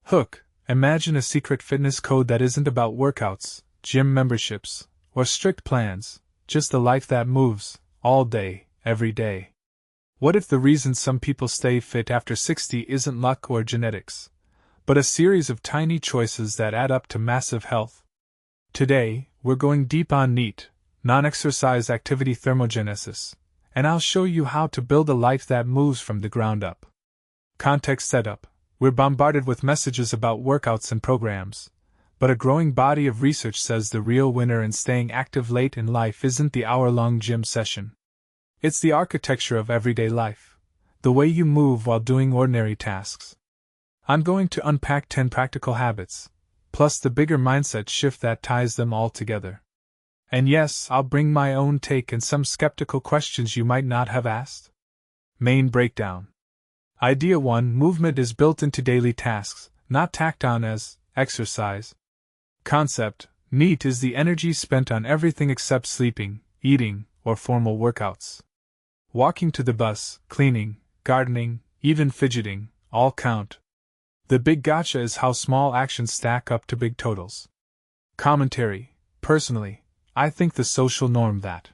Hook, imagine a secret fitness code that isn't about workouts, gym memberships, or strict plans, just a life that moves, all day, every day. What if the reason some people stay fit after 60 isn't luck or genetics, but a series of tiny choices that add up to massive health? Today, we're going deep on NEAT, non-exercise activity thermogenesis, and I'll show you how to build a life that moves from the ground up. Context setup. We're bombarded with messages about workouts and programs, but a growing body of research says the real winner in staying active late in life isn't the hour-long gym session. It's the architecture of everyday life, the way you move while doing ordinary tasks. I'm going to unpack 10 practical habits, plus the bigger mindset shift that ties them all together. And yes, I'll bring my own take and some skeptical questions you might not have asked. Main breakdown. Idea 1: movement is built into daily tasks, not tacked on as exercise. Concept: NEAT is the energy spent on everything except sleeping, eating, or formal workouts. Walking to the bus, cleaning, gardening, even fidgeting, all count. The big gotcha is how small actions stack up to big totals. Commentary: personally, I think the social norm that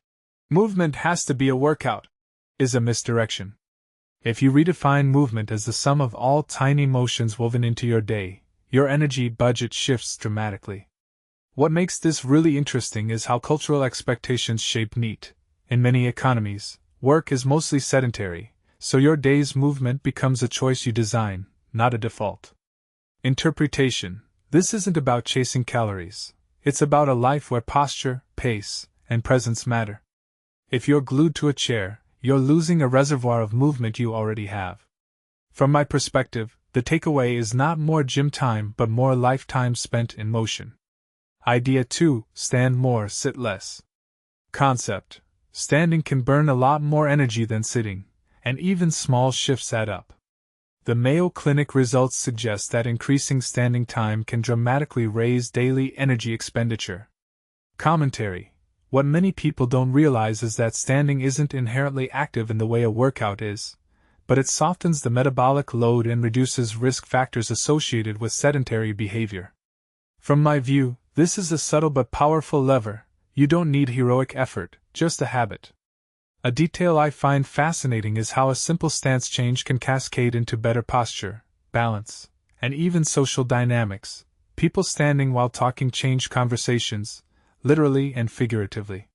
movement has to be a workout is a misdirection. If you redefine movement as the sum of all tiny motions woven into your day, your energy budget shifts dramatically. What makes this really interesting is how cultural expectations shape NEAT. In many economies, work is mostly sedentary, so your day's movement becomes a choice you design, not a default. Interpretation: this isn't about chasing calories, it's about a life where posture, pace, and presence matter. If you're glued to a chair, you're losing a reservoir of movement you already have. From my perspective, the takeaway is not more gym time but more lifetime spent in motion. Idea 2: stand more, sit less. Concept: standing can burn a lot more energy than sitting, and even small shifts add up. The Mayo Clinic results suggest that increasing standing time can dramatically raise daily energy expenditure. Commentary: what many people don't realize is that standing isn't inherently active in the way a workout is, but it softens the metabolic load and reduces risk factors associated with sedentary behavior. From my view, this is a subtle but powerful lever. You don't need heroic effort, just a habit. A detail I find fascinating is how a simple stance change can cascade into better posture, balance, and even social dynamics. People standing while talking change conversations, literally and figuratively.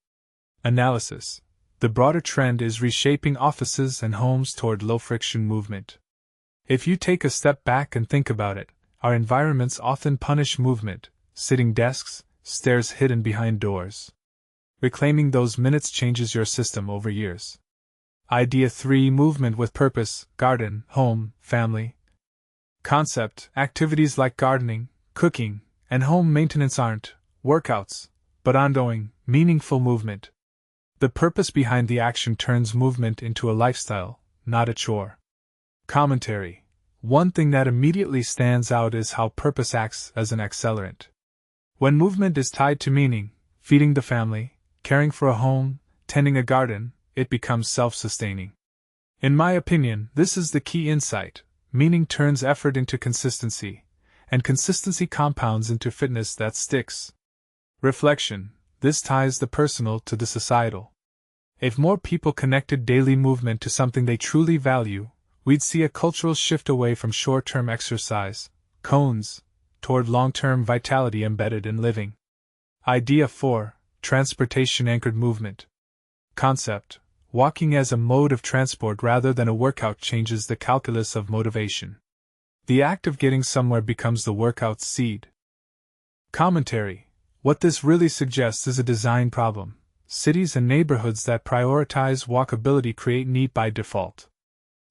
Analysis: the broader trend is reshaping offices and homes toward low-friction movement. If you take a step back and think about it, our environments often punish movement: sitting desks, stairs hidden behind doors. Reclaiming those minutes changes your system over years. Idea 3: movement with purpose, garden, home, family. Concept: activities like gardening, cooking, and home maintenance aren't workouts, but ongoing, meaningful movement. The purpose behind the action turns movement into a lifestyle, not a chore. Commentary: one thing that immediately stands out is how purpose acts as an accelerant. When movement is tied to meaning, feeding the family, caring for a home, tending a garden, it becomes self-sustaining. In my opinion, this is the key insight: meaning turns effort into consistency, and consistency compounds into fitness that sticks. Reflection: this ties the personal to the societal. If more people connected daily movement to something they truly value, we'd see a cultural shift away from short-term exercise cones toward long-term vitality embedded in living. Idea 4: transportation-anchored movement. Concept: walking as a mode of transport rather than a workout changes the calculus of motivation. The act of getting somewhere becomes the workout's seed. Commentary: what this really suggests is a design problem. Cities and neighborhoods that prioritize walkability create NEAT by default.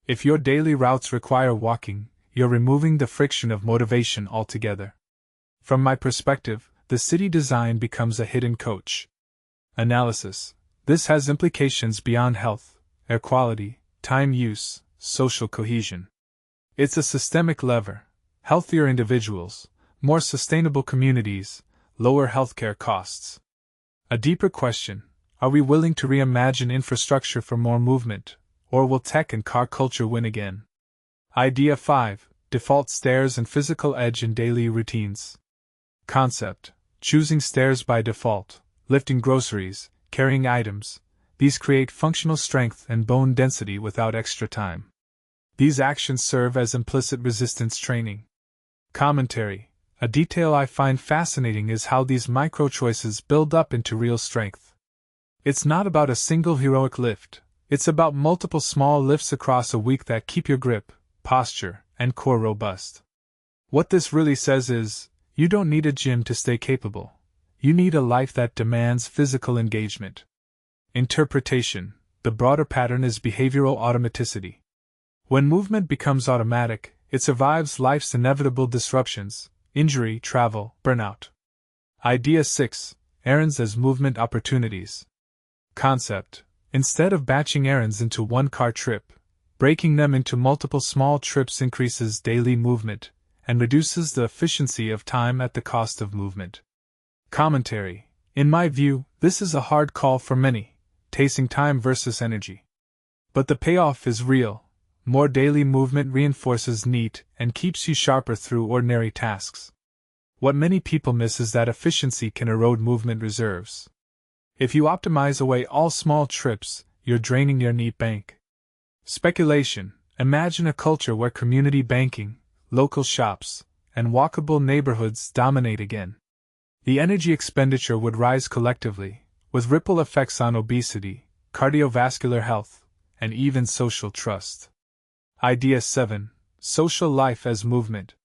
If your daily routes require walking, you're removing the friction of motivation altogether. From my perspective, the city design becomes a hidden coach. Analysis: this has implications beyond health, air quality, time use, social cohesion. It's a systemic lever: healthier individuals, more sustainable communities, lower healthcare costs. A deeper question: are we willing to reimagine infrastructure for more movement, or will tech and car culture win again? Idea 5: default stairs and physical edge in daily routines. Concept: choosing stairs by default, lifting groceries, carrying items. These create functional strength and bone density without extra time. These actions serve as implicit resistance training. Commentary: a detail I find fascinating is how these micro-choices build up into real strength. It's not about a single heroic lift, it's about multiple small lifts across a week that keep your grip, posture, and core robust. What this really says is, you don't need a gym to stay capable. You need a life that demands physical engagement. Interpretation: the broader pattern is behavioral automaticity. When movement becomes automatic, it survives life's inevitable disruptions, injury, travel, burnout. Idea 6: errands as movement opportunities. Concept: instead of batching errands into one car trip, breaking them into multiple small trips increases daily movement and reduces the efficiency of time at the cost of movement. Commentary: in my view, this is a hard call for many, tasting time versus energy. But the payoff is real. More daily movement reinforces NEAT and keeps you sharper through ordinary tasks. What many people miss is that efficiency can erode movement reserves. If you optimize away all small trips, you're draining your NEAT bank. Speculation: imagine a culture where community banking, local shops, and walkable neighborhoods dominate again. The energy expenditure would rise collectively, with ripple effects on obesity, cardiovascular health, and even social trust. Idea 7: social life as movement.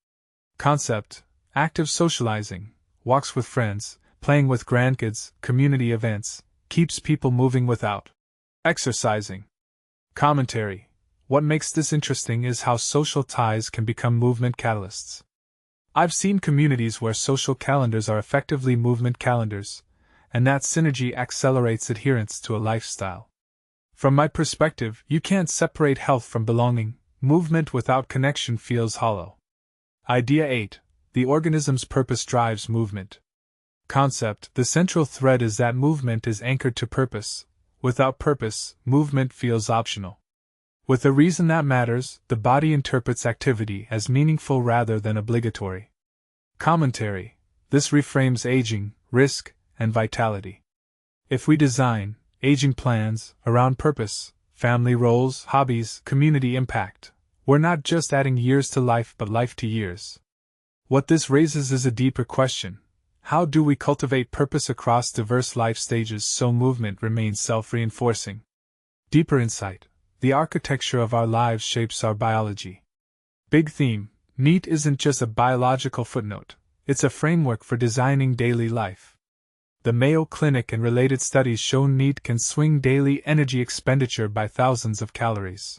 Concept: active socializing, walks with friends, playing with grandkids, community events, keeps people moving without exercising. Commentary: what makes this interesting is how social ties can become movement catalysts. I've seen communities where social calendars are effectively movement calendars, and that synergy accelerates adherence to a lifestyle. From my perspective, you can't separate health from belonging. Movement without connection feels hollow. Idea 8: the organism's purpose drives movement. Concept: the central thread is that movement is anchored to purpose. Without purpose, movement feels optional. With a reason that matters, the body interprets activity as meaningful rather than obligatory. Commentary: this reframes aging, risk, and vitality. If we design aging plans around purpose, family roles, hobbies, community impact, we're not just adding years to life but life to years. What this raises is a deeper question. How do we cultivate purpose across diverse life stages so movement remains self-reinforcing? Deeper insight: the architecture of our lives shapes our biology. Big theme: NEAT isn't just a biological footnote, it's a framework for designing daily life. The Mayo Clinic and related studies show NEAT can swing daily energy expenditure by thousands of calories.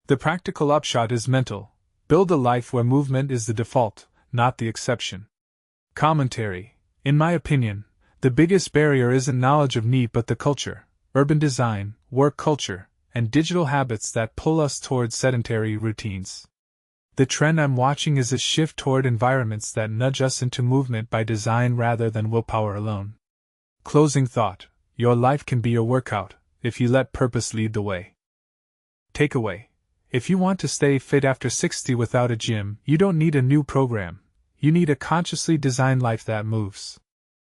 The practical upshot is mental: build a life where movement is the default, not the exception. Commentary: in my opinion, the biggest barrier isn't knowledge of NEAT but the culture, urban design, work culture, and digital habits that pull us toward sedentary routines. The trend I'm watching is a shift toward environments that nudge us into movement by design rather than willpower alone. Closing thought: your life can be your workout, if you let purpose lead the way. Takeaway: if you want to stay fit after 60 without a gym, you don't need a new program. You need a consciously designed life that moves.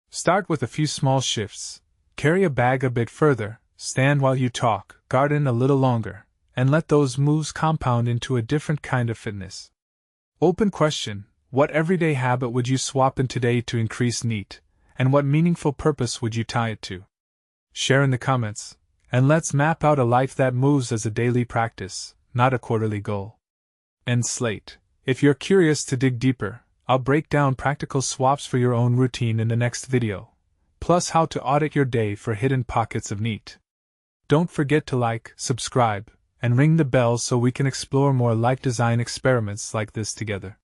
Start with a few small shifts. Carry a bag a bit further, stand while you talk, garden a little longer, and let those moves compound into a different kind of fitness. Open question: what everyday habit would you swap in today to increase NEAT, and what meaningful purpose would you tie it to? Share in the comments, and let's map out a life that moves as a daily practice, not a quarterly goal. End slate. If you're curious to dig deeper, I'll break down practical swaps for your own routine in the next video, plus how to audit your day for hidden pockets of NEAT. Don't forget to like, subscribe, and ring the bell so we can explore more life design experiments like this together.